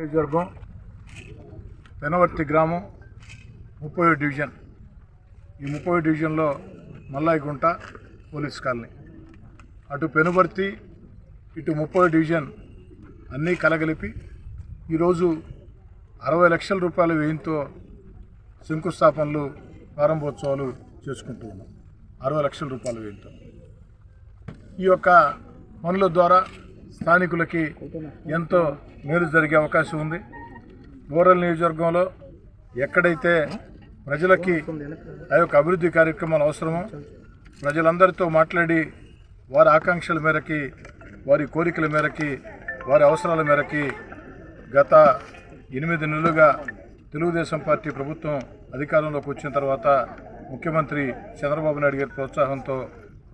నియోజకవర్గం పెనవర్తి గ్రామం 30వ డివిజన్. ఈ 30వ డివిజన్లో మల్లాయిగుంట పోలీస్ కాలనీ, అటు పెనుబర్తి ఇటు 30వ డివిజన్ అన్నీ కలగలిపి ఈరోజు 60 లక్షల రూపాయల వ్యయంతో శంకుస్థాపనలు ప్రారంభోత్సవాలు చేసుకుంటూ ఉన్నాం. 60 లక్షల రూపాయల వ్యయంతో ఈ యొక్క పనుల ద్వారా స్థానికులకి ఎంతో మేలు జరిగే అవకాశం ఉంది. రూరల్ నియోజకవర్గంలో ఎక్కడైతే ప్రజలకి ఆ యొక్క అభివృద్ధి కార్యక్రమాలు అవసరమో ప్రజలందరితో మాట్లాడి వారి ఆకాంక్షల మేరకి, వారి కోరికల మేరకి, వారి అవసరాల మేరకి గత 8 నెలలుగా తెలుగుదేశం పార్టీ ప్రభుత్వం అధికారంలోకి వచ్చిన తర్వాత ముఖ్యమంత్రి చంద్రబాబు నాయుడు గారి ప్రోత్సాహంతో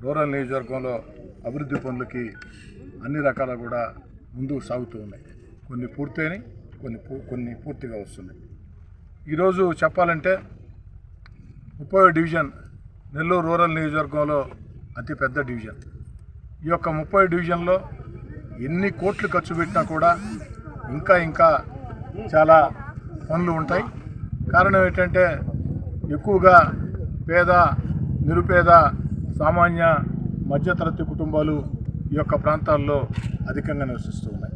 రూరల్ నియోజకవర్గంలో అభివృద్ధి పనులకి అన్ని రకాల కూడా ముందుకు సాగుతూ ఉన్నాయి. కొన్ని పూర్తయినాయి, కొన్ని పూర్తిగా వస్తున్నాయి. ఈరోజు చెప్పాలంటే 30వ డివిజన్ నెల్లూరు రూరల్ నియోజకవర్గంలో అతిపెద్ద డివిజన్. ఈ యొక్క 30వ డివిజన్లో ఎన్ని కోట్లు ఖర్చు పెట్టినా కూడా ఇంకా చాలా పనులు ఉంటాయి. కారణం ఏంటంటే ఎక్కువగా పేద, నిరుపేద, సామాన్య, మధ్యతరగతి కుటుంబాలు ఈ యొక్క ప్రాంతాల్లో అధికంగా నివసిస్తూ ఉన్నాయి.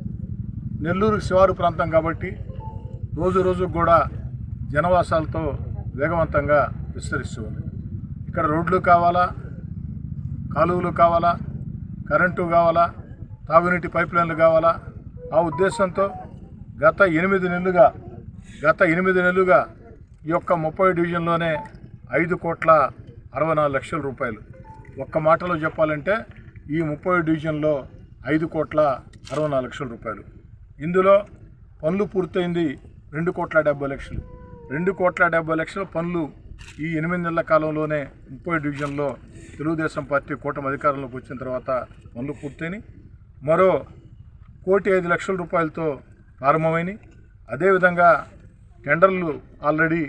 నెల్లూరు శివారు ప్రాంతం కాబట్టి రోజు కూడా జనవాసాలతో వేగవంతంగా విస్తరిస్తూ ఉంది. ఇక్కడ రోడ్లు కావాలా, కాలువలు కావాలా, కరెంటు కావాలా, తాగునీటి పైప్ లైన్లు కావాలా. ఆ ఉద్దేశంతో గత 8 నెలలుగా ఈ యొక్క 30వ డివిజన్లోనే 5,64,00,000 రూపాయలు. ఒక్క మాటలో చెప్పాలంటే ఈ 30వ డివిజన్లో 5,64,00,000 రూపాయలు. ఇందులో పనులు పూర్తయింది 2,70,00,000. 2,70,00,000 పనులు ఈ 8 నెలల కాలంలోనే 30వ డివిజన్లో తెలుగుదేశం పార్టీ కూటమి అధికారంలోకి వచ్చిన తర్వాత పనులు పూర్తయినాయి. మరో 1,05,00,000 రూపాయలతో ప్రారంభమైనవి. అదేవిధంగా టెండర్లు ఆల్రెడీ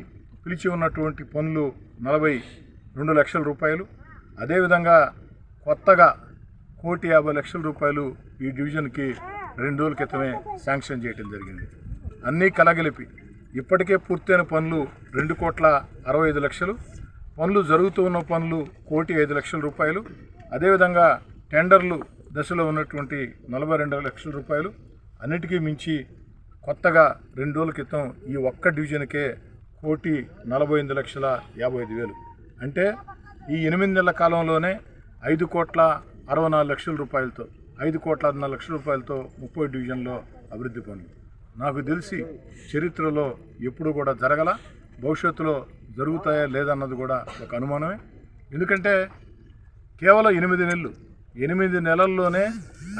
పిలిచి ఉన్నటువంటి పనులు 42 లక్షల రూపాయలు. అదేవిధంగా కొత్తగా 1,50,00,000 రూపాయలు ఈ డివిజన్కి 2 రోజుల క్రితమే శాంక్షన్ చేయడం జరిగింది. అన్నీ కలగలిపి ఇప్పటికే పూర్తయిన పనులు 2,65,00,000, పనులు జరుగుతూ ఉన్న పనులు 1,05,00,000 రూపాయలు. అదేవిధంగా టెండర్లు దశలో ఉన్నటువంటి 42 లక్షల రూపాయలు. అన్నిటికీ మించి కొత్తగా 2 రోజుల క్రితం ఈ ఒక్క డివిజన్కే 1,48,55,000. అంటే ఈ 8 నెలల కాలంలోనే 5,64,00,000 రూపాయలతో 5,64,00,000 రూపాయలతో 30వ డివిజన్లో అభివృద్ధి పనులు. నాకు తెలిసి చరిత్రలో ఎప్పుడు కూడా జరగల, భవిష్యత్తులో జరుగుతాయా లేదన్నది కూడా ఒక అనుమానమే. ఎందుకంటే కేవలం 8 నెలల్లోనే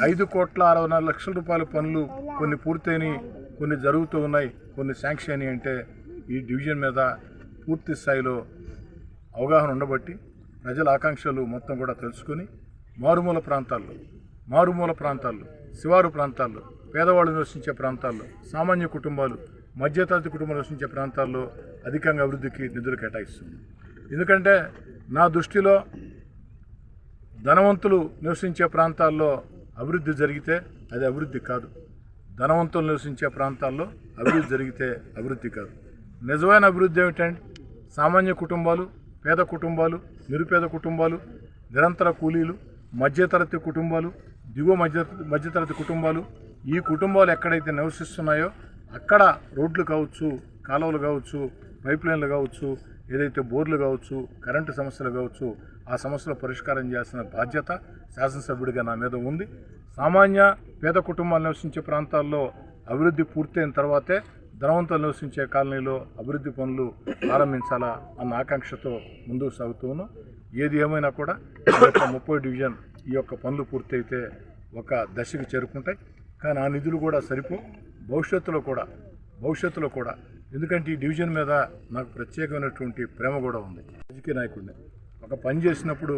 5,64,00,000 రూపాయల పనులు కొన్ని పూర్తయినాయి, కొన్ని జరుగుతూ ఉన్నాయి, కొన్ని శాంక్షన్ అయినాయి. అంటే ఈ డివిజన్ మీద పూర్తి స్థాయిలో అవగాహన ఉండబట్టి ప్రజల ఆకాంక్షలు మొత్తం కూడా తెలుసుకొని మారుమూల ప్రాంతాల్లో, శివారు ప్రాంతాల్లో, పేదవాళ్ళు నివసించే ప్రాంతాల్లో, సామాన్య కుటుంబాలు, మధ్యతరగతి కుటుంబాలు నివసించే ప్రాంతాల్లో అధికంగా అభివృద్ధికి నిధులు కేటాయిస్తుంది. ఎందుకంటే నా దృష్టిలో ధనవంతులు నివసించే ప్రాంతాల్లో అభివృద్ధి జరిగితే అది అభివృద్ధి కాదు, ధనవంతులు నివసించే ప్రాంతాల్లో అభివృద్ధి జరిగితే అభివృద్ధి కాదు. నిజమైన అభివృద్ధి ఏమిటంటే సామాన్య కుటుంబాలు, పేద కుటుంబాలు, నిరుపేద కుటుంబాలు, నిరంతర కూలీలు, మధ్యతరగతి కుటుంబాలు, దిగువ మధ్యతరగతి కుటుంబాలు, ఈ కుటుంబాలు ఎక్కడైతే నివసిస్తున్నాయో అక్కడ రోడ్లు కావచ్చు, కాలువలు కావచ్చు, పైప్ లైన్లు కావచ్చు, ఏదైతే బోర్లు కావచ్చు, కరెంటు సమస్యలు కావచ్చు, ఆ సమస్యలు పరిష్కారం చేయాల్సిన బాధ్యత శాసనసభ్యుడిగా నా మీద ఉంది. సామాన్య పేద కుటుంబాలు నివసించే ప్రాంతాల్లో అభివృద్ధి పూర్తయిన తర్వాతే ధనవంతులు నివసించే కాలనీలో అభివృద్ధి పనులు ప్రారంభించాలా అన్న ఆకాంక్షతో ముందుకు సాగుతూ ఉన్నాం. ఏది ఏమైనా కూడా ఈ యొక్క 30వ డివిజన్ ఈ యొక్క పనులు పూర్తయితే ఒక దశకు చేరుకుంటాయి. కానీ ఆ నిధులు కూడా సరిపో భవిష్యత్తులో కూడా ఎందుకంటే ఈ డివిజన్ మీద నాకు ప్రత్యేకమైనటువంటి ప్రేమ కూడా ఉంది. రాజకీయ నాయకుడిని ఒక పని చేసినప్పుడు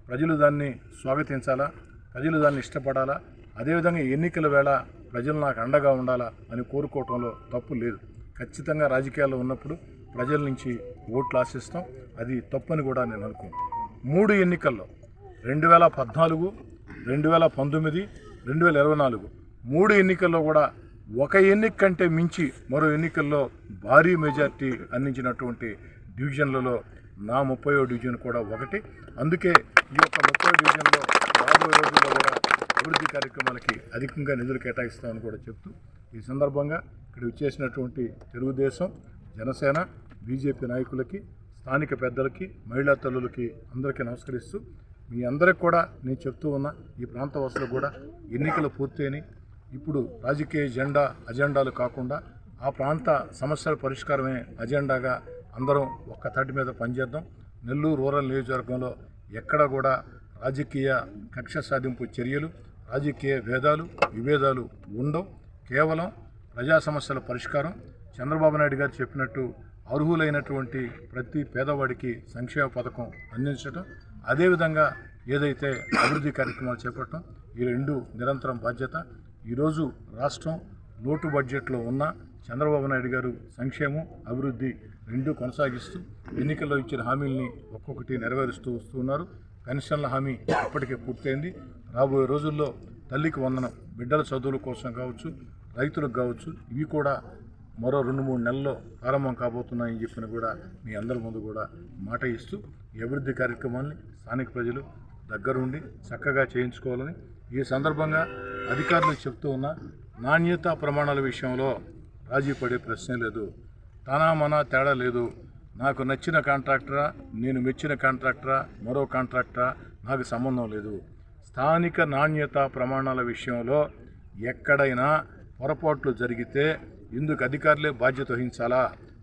ప్రజలు దాన్ని స్వాగతించాలా, ప్రజలు దాన్ని ఇష్టపడాలా. అదేవిధంగా ఎన్నికల వేళ ప్రజలు నాకు అండగా ఉండాలా అని కోరుకోవటంలో తప్పు లేదు. ఖచ్చితంగా రాజకీయాల్లో ఉన్నప్పుడు ప్రజల నుంచి ఓట్లు ఆశిస్తాం, అది తప్పని కూడా నేను అనుకోను. 3 ఎన్నికల్లో 2014, 2019, 2024 3 ఎన్నికల్లో కూడా ఒక ఎన్నిక కంటే మించి మరో ఎన్నికల్లో భారీ మెజార్టీ అందించినటువంటి డివిజన్లలో నా 30వ డివిజన్ కూడా ఒకటి. అందుకే ఈ యొక్క 30వ డివిజన్లో రాబోయే రోజుల్లో కూడా అభివృద్ధి కార్యక్రమాలకి అధికంగా నిధులు కేటాయిస్తామని కూడా చెప్తూ ఈ సందర్భంగా ఇక్కడ వచ్చేసినటువంటి తెలుగుదేశం, జనసేన, బీజేపీ నాయకులకి, స్థానిక పెద్దలకి, మహిళా తల్లులకి అందరికీ నమస్కరిస్తూ మీ అందరికి కూడా నేను చెప్తూ ఉన్నా, ఈ ప్రాంతవాసులకు కూడా ఎన్నికలు పూర్తయినాయి. ఇప్పుడు రాజకీయ అజెండాలు కాకుండా ఆ ప్రాంత సమస్యల పరిష్కారమే అజెండాగా అందరం ఒక్క తాటి మీద పనిచేద్దాం. నెల్లూరు రూరల్ నియోజకవర్గంలో ఎక్కడ కూడా రాజకీయ కక్ష సాధింపు చర్యలు, రాజకీయ విభేదాలు ఉండవు. కేవలం ప్రజా సమస్యల పరిష్కారం. చంద్రబాబు నాయుడు గారు చెప్పినట్టు అర్హులైనటువంటి ప్రతి పేదవాడికి సంక్షేమ పథకం అందించడం, అదేవిధంగా ఏదైతే అభివృద్ధి కార్యక్రమాలు చేపట్టడం, ఈ 2 నిరంతరం బాధ్యత. ఈరోజు రాష్ట్రం లోటు బడ్జెట్లో ఉన్న చంద్రబాబు నాయుడు గారు సంక్షేమం, అభివృద్ధి 2 కొనసాగిస్తూ ఎన్నికల్లో ఇచ్చిన హామీల్ని ఒక్కొక్కటి నెరవేరుస్తూ వస్తున్నారు. పెన్షన్ల హామీ ఇప్పటికే పూర్తయింది. రాబోయే రోజుల్లో తల్లికి వందనం, బిడ్డల చదువుల కోసం కావచ్చు, రైతులకు కావచ్చు, ఇవి కూడా మరో 2-3 నెలల్లో ప్రారంభం కాబోతున్నాయని చెప్పిన కూడా మీ అందరి ముందు కూడా మాట ఇస్తూ ఈ అభివృద్ధి కార్యక్రమాన్ని స్థానిక ప్రజలు దగ్గరుండి చక్కగా చేయించుకోవాలని ఈ సందర్భంగా అధికారులు చెప్తూ ఉన్న నాణ్యతా ప్రమాణాల విషయంలో రాజీ పడే ప్రశ్నే లేదు. తనా తేడా లేదు. నాకు నచ్చిన కాంట్రాక్టరా, నేను మెచ్చిన కాంట్రాక్టరా, మరో కాంట్రాక్టరా నాకు సంబంధం లేదు. స్థానిక నాణ్యతా ప్రమాణాల విషయంలో ఎక్కడైనా పొరపాట్లు జరిగితే ఇందుకు అధికారులే బాధ్యత వహించాలా?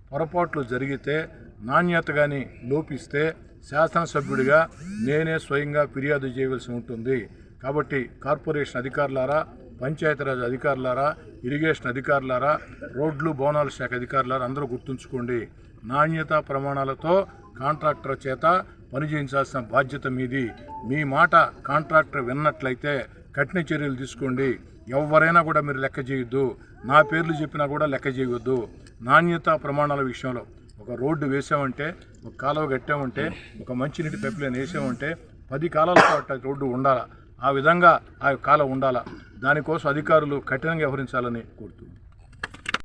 పొరపాట్లు జరిగితే, నాణ్యత కానీ లోపిస్తే శాసనసభ్యుడిగా నేనే స్వయంగా ఫిర్యాదు చేయవలసి ఉంటుంది. కాబట్టి కార్పొరేషన్ అధికారులారా, పంచాయతీరాజ్ అధికారులారా, ఇరిగేషన్ అధికారులారా, రోడ్లు భవనాల శాఖ అధికారులారా అందరూ గుర్తుంచుకోండి. నాణ్యతా ప్రమాణాలతో కాంట్రాక్టర్ చేత పనిచేయించాల్సిన బాధ్యత మీది. మీ మాట కాంట్రాక్టర్ విన్నట్లయితే కఠిన చర్యలు తీసుకోండి. ఎవరైనా కూడా మీరు లెక్క చేయొద్దు. నా పేర్లు చెప్పినా కూడా లెక్క చేయవద్దు. నాణ్యతా ప్రమాణాల విషయంలో ఒక రోడ్డు వేసామంటే, ఒక కాలువ కట్టామంటే, ఒక మంచినీటి పైప్ లైన్ వేసామంటే 10 కాలాల పాటు రోడ్డు ఉండాలా. ఆ విధంగా ఆ కాలం ఉండాలా. దానికోసం అధికారులు కఠినంగా వ్యవహరించాలని కోరుతున్నాను.